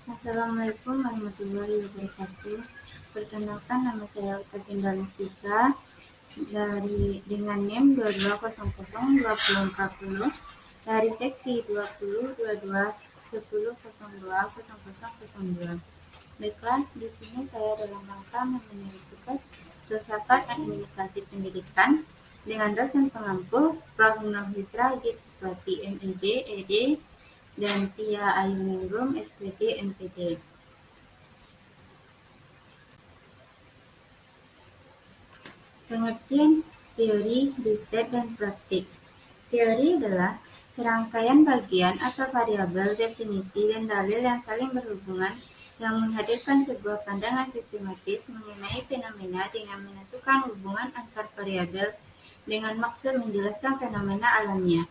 Assalamualaikum warahmatullahi wabarakatuh. Perkenalkan, nama saya Utaginda Mustika dengan NIM 22002040 dari seksi 202210020002. Baiklah, di sini saya dalam rangka memenuhi tugas filsafat administrasi pendidikan dengan dosen pengampu Prof. Nur Hidra Gitswati MND, ED, dan Tia Ayuningrum, SPD, MPD. Pengertian teori, riset, dan praktik. Teori adalah serangkaian bagian atau variabel, definisi, dan dalil yang saling berhubungan yang menghadirkan sebuah pandangan sistematis mengenai fenomena dengan menentukan hubungan antar variabel dengan maksud menjelaskan fenomena alamnya.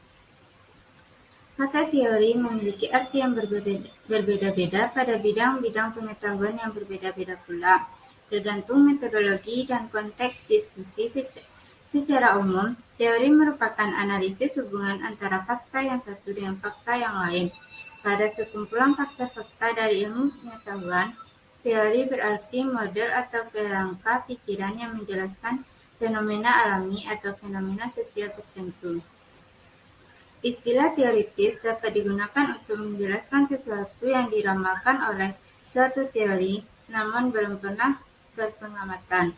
Kata teori memiliki arti yang berbeda-beda pada bidang-bidang pengetahuan yang berbeda-beda pula, tergantung metodologi dan konteks diskusi. Secara umum, teori merupakan analisis hubungan antara fakta yang satu dengan fakta yang lain. Pada sekumpulan fakta-fakta dari ilmu pengetahuan, teori berarti model atau kerangka pikiran yang menjelaskan fenomena alami atau fenomena sosial tertentu. Istilah teoritis dapat digunakan untuk menjelaskan sesuatu yang diramalkan oleh suatu teori, namun belum pernah berpengamatan.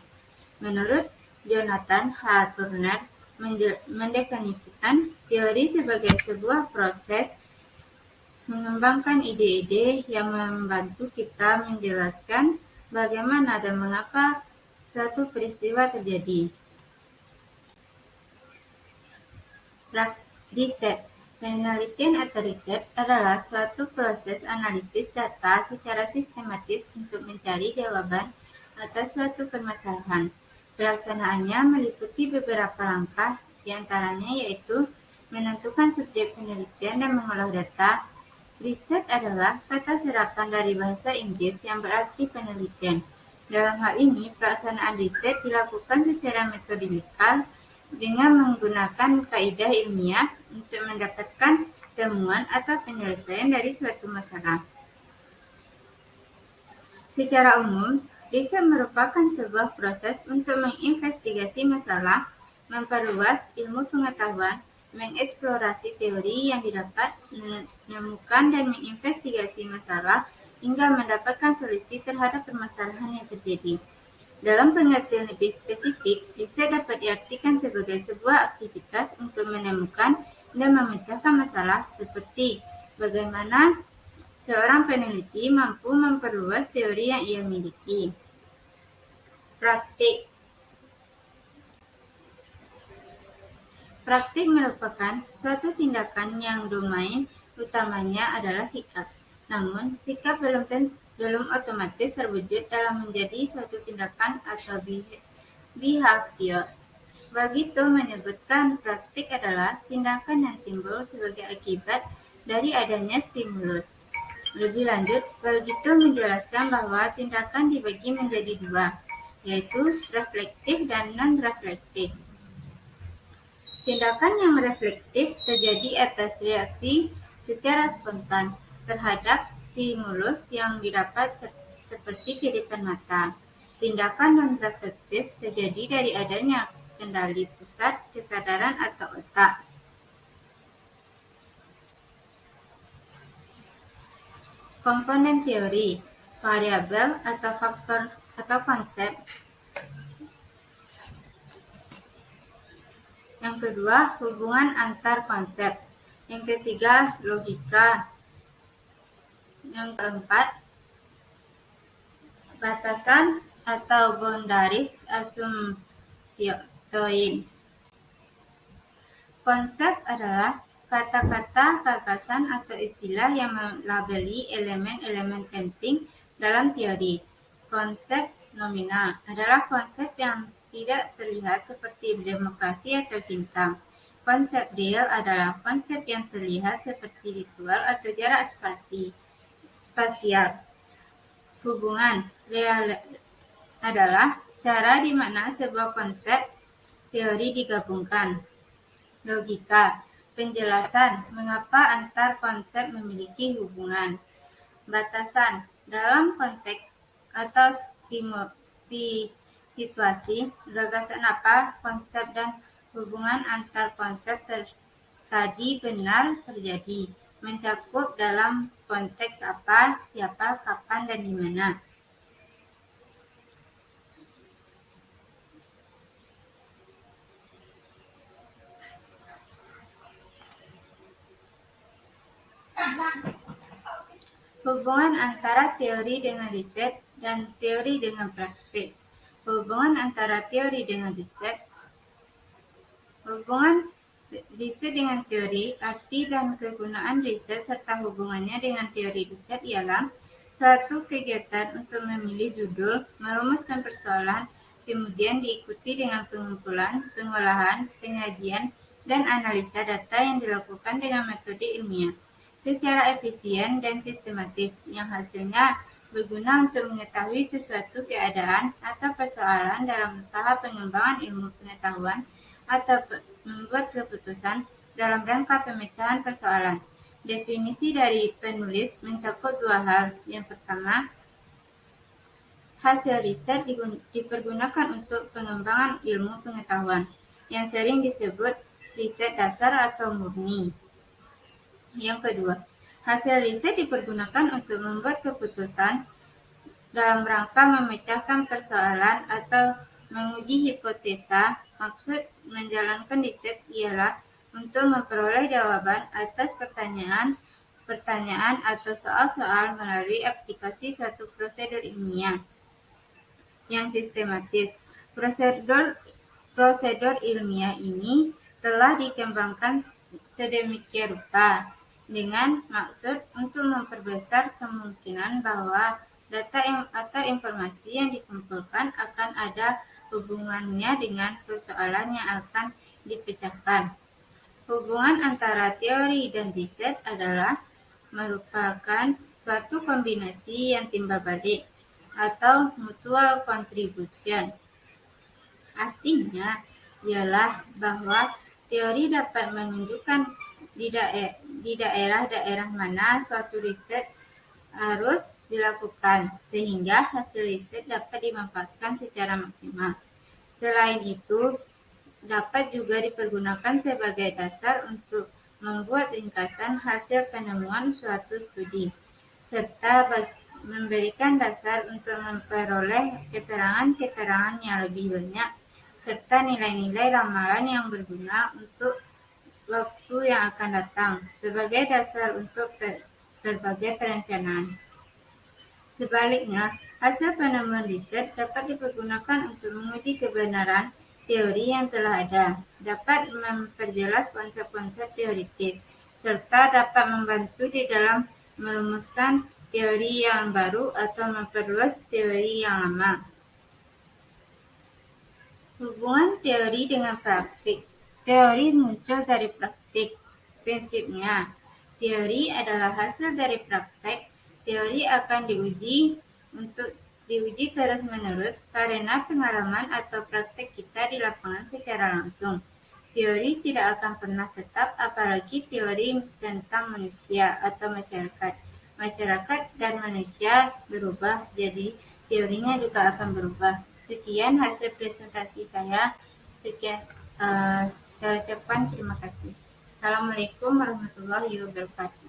Menurut Jonathan H. Turner, mendefinisikan teori sebagai sebuah proses mengembangkan ide-ide yang membantu kita menjelaskan bagaimana dan mengapa suatu peristiwa terjadi. Riset. Penelitian atau riset adalah suatu proses analisis data secara sistematis untuk mencari jawaban atas suatu permasalahan. Pelaksanaannya meliputi beberapa langkah, diantaranya yaitu menentukan subjek penelitian dan mengolah data. Riset adalah kata serapan dari bahasa Inggris yang berarti penelitian. Dalam hal ini, pelaksanaan riset dilakukan secara metodikal dengan menggunakan kaidah ilmiah untuk mendapatkan temuan atau penyelesaian dari suatu masalah. Secara umum, riset merupakan sebuah proses untuk menginvestigasi masalah, memperluas ilmu pengetahuan, mengeksplorasi teori yang didapat, menemukan dan menginvestigasi masalah hingga mendapatkan solusi terhadap permasalahan yang terjadi. Dalam pengertian lebih spesifik, riset dapat diartikan sebagai sebuah aktivitas untuk menemukan dan memecahkan masalah seperti bagaimana seorang peneliti mampu memperluas teori yang ia miliki. Praktik. Praktik merupakan suatu tindakan yang domain utamanya adalah sikap. Namun, sikap belum otomatis terwujud dalam menjadi suatu tindakan atau behavior. Bagito menyebutkan praktik adalah tindakan yang timbul sebagai akibat dari adanya stimulus. Lebih lanjut, Bagito menjelaskan bahwa tindakan dibagi menjadi dua, yaitu reflektif dan non-reflektif. Tindakan yang reflektif terjadi atas reaksi secara spontan terhadap stimulus yang didapat seperti kedipan mata. Tindakan non-reflektif terjadi dari adanya kendali pusat kesadaran atau otak. Komponen teori, variabel atau faktor atau konsep. Yang kedua, hubungan antar konsep. Yang ketiga, logika. Yang keempat, batasan atau boundaries assumption. Konsep adalah kata-kata, gagasan atau istilah yang melabeli elemen-elemen penting dalam teori. Konsep nominal adalah konsep yang tidak terlihat seperti demokrasi atau cinta. Konsep real adalah konsep yang terlihat seperti ritual atau jarak spasial. Hubungan real adalah cara di mana sebuah konsep teori digabungkan. Logika, penjelasan mengapa antar konsep memiliki hubungan. Batasan dalam konteks atau situasi, gagasan apa, konsep dan hubungan antar konsep tadi benar terjadi, mencakup dalam konteks apa, siapa, kapan, dan di mana. Hubungan antara teori dengan riset dan teori dengan praktik. Hubungan antara teori dengan riset. Hubungan riset dengan teori, arti dan kegunaan riset serta hubungannya dengan teori riset ialah suatu kegiatan untuk memilih judul, merumuskan persoalan, kemudian diikuti dengan pengumpulan, pengolahan, penyajian, dan analisa data yang dilakukan dengan metode ilmiah secara efisien dan sistematis, yang hasilnya berguna untuk mengetahui sesuatu keadaan atau persoalan dalam usaha pengembangan ilmu pengetahuan atau membuat keputusan dalam rangka pemecahan persoalan. Definisi dari penulis mencakup dua hal. Yang pertama, hasil riset dipergunakan untuk pengembangan ilmu pengetahuan, yang sering disebut riset dasar atau murni. Yang kedua, hasil riset dipergunakan untuk membuat keputusan dalam rangka memecahkan persoalan atau menguji hipotesa. Maksud menjalankan riset ialah untuk memperoleh jawaban atas pertanyaan atau soal-soal melalui aplikasi suatu prosedur ilmiah yang sistematis. Prosedur ilmiah ini telah dikembangkan sedemikian rupa dengan maksud untuk memperbesar kemungkinan bahwa data atau informasi yang dikumpulkan akan ada hubungannya dengan persoalan yang akan dipecahkan. Hubungan antara teori dan riset adalah merupakan suatu kombinasi yang timbal balik atau mutual contribution. Artinya ialah bahwa teori dapat menunjukkan di daerah-daerah mana suatu riset harus dilakukan, sehingga hasil riset dapat dimanfaatkan secara maksimal. Selain itu, dapat juga dipergunakan sebagai dasar untuk membuat ringkasan hasil penemuan suatu studi, serta memberikan dasar untuk memperoleh keterangan-keterangan yang lebih banyak, serta nilai-nilai ramalan yang berguna untuk waktu yang akan datang, sebagai dasar untuk berbagai perencanaan. Sebaliknya, hasil penemuan riset dapat dipergunakan untuk menguji kebenaran teori yang telah ada, dapat memperjelas konsep-konsep teoritis, serta dapat membantu di dalam merumuskan teori yang baru atau memperluas teori yang lama. Hubungan teori dengan praktik. Teori muncul dari praktik. Prinsipnya, teori adalah hasil dari praktek. Teori akan diuji terus-menerus karena pengalaman atau praktek kita di lapangan secara langsung. Teori tidak akan pernah tetap, apalagi teori tentang manusia atau masyarakat. Masyarakat dan manusia berubah, jadi teorinya juga akan berubah. Sekian hasil presentasi saya. Saya ucapkan terima kasih. Assalamualaikum warahmatullahi wabarakatuh.